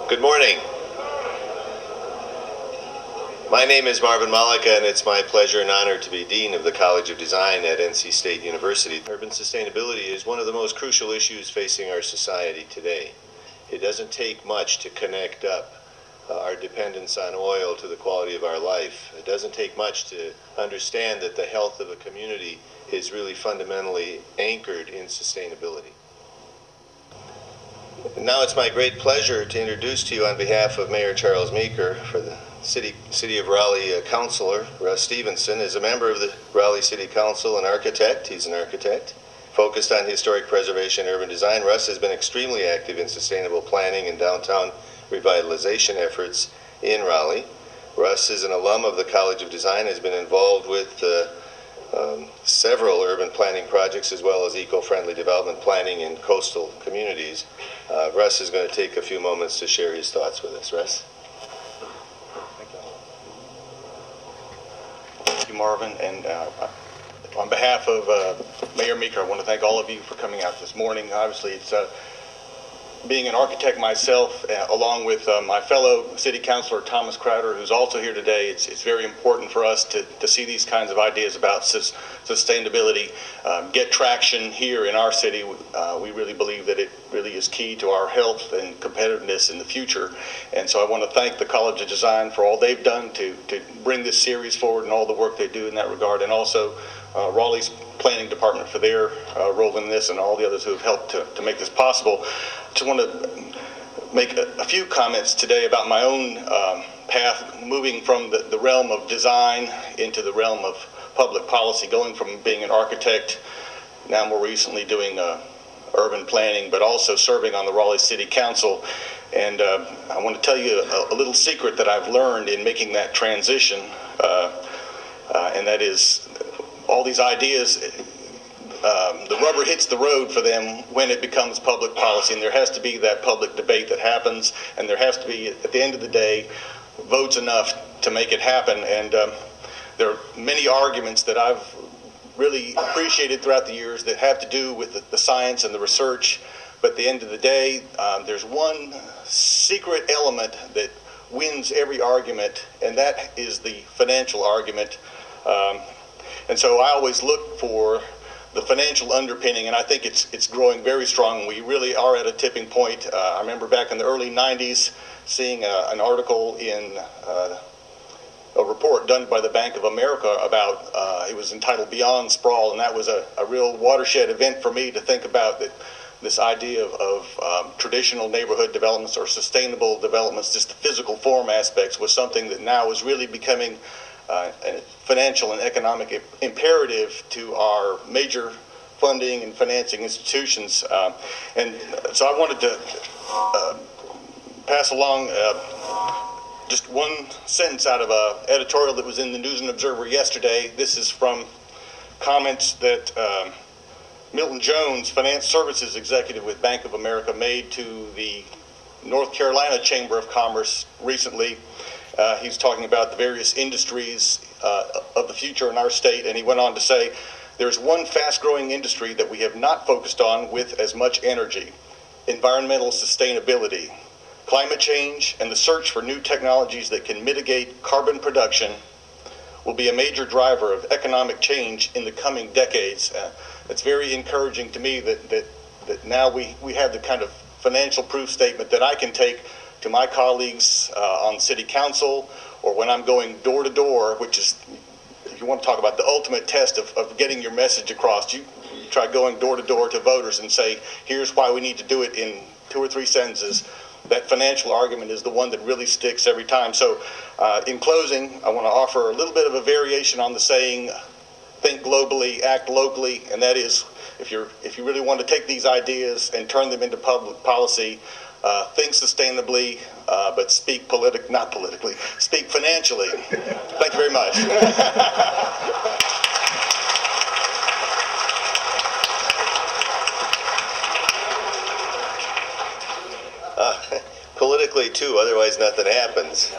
Good morning. My name is Marvin Malika, and it's my pleasure and honor to be Dean of the College of Design at NC State University. Urban sustainability is one of the most crucial issues facing our society today. It doesn't take much to connect up our dependence on oil to the quality of our life. It doesn't take much to understand that the health of a community is really fundamentally anchored in sustainability. Now it's my great pleasure to introduce to you on behalf of Mayor Charles Meeker for the City of Raleigh Councilor Russ Stephenson. Is a member of the Raleigh City Council, an architect. He's an architect focused on historic preservation and urban design. Russ has been extremely active in sustainable planning and downtown revitalization efforts in Raleigh. Russ is an alum of the College of Design, has been involved with several urban planning projects as well as eco-friendly development planning in coastal communities. Russ is going to take a few moments to share his thoughts with us. Russ? Thank you, Marvin. And on behalf of Mayor Meeker, I want to thank all of you for coming out this morning. Obviously, it's being an architect myself, along with my fellow city councilor Thomas Crowder, who's also here today, it's very important for us to see these kinds of ideas about sustainability get traction here in our city. We really believe that it really is key to our health and competitiveness in the future. And so I want to thank the College of Design for all they've done to bring this series forward and all the work they do in that regard, and also Raleigh's planning department for their role in this, and all the others who have helped to make this possible. I just want to make a few comments today about my own path, moving from the realm of design into the realm of public policy, going from being an architect, now more recently doing urban planning, but also serving on the Raleigh City Council. And I want to tell you a little secret that I've learned in making that transition, and that is all these ideas, the rubber hits the road for them when it becomes public policy, and there has to be that public debate that happens, and there has to be, at the end of the day, votes enough to make it happen. And there are many arguments that I've really appreciated throughout the years that have to do with the science and the research, but at the end of the day, there's one secret element that wins every argument, and that is the financial argument. And so I always look for the financial underpinning, and I think it's growing very strong. We really are at a tipping point. I remember back in the early 90s seeing an article in a report done by the Bank of America about, it was entitled Beyond Sprawl, and that was a real watershed event for me to think about that this idea of traditional neighborhood developments or sustainable developments, just the physical form aspects, was something that now is really becoming a financial and economic imperative to our major funding and financing institutions. And so I wanted to pass along just one sentence out of an editorial that was in the News and Observer yesterday. This is from comments that Milton Jones, Finance Services Executive with Bank of America, made to the North Carolina Chamber of Commerce recently. He's talking about the various industries of the future in our state, and he went on to say, "There's one fast-growing industry that we have not focused on with as much energy: environmental sustainability. Climate change and the search for new technologies that can mitigate carbon production will be a major driver of economic change in the coming decades." It's very encouraging to me that now we have the kind of financial proof statement that I can take to my colleagues on city council, or when I'm going door to door, which is, if you want to talk about the ultimate test of getting your message across, you try going door to door to voters and say, here's why we need to do it in 2 or 3 sentences. That financial argument is the one that really sticks every time. So in closing, I want to offer a little bit of a variation on the saying, think globally, act locally, and that is, if you really want to take these ideas and turn them into public policy, think sustainably, but speak speak financially. Thank you very much. Politically too, otherwise nothing happens.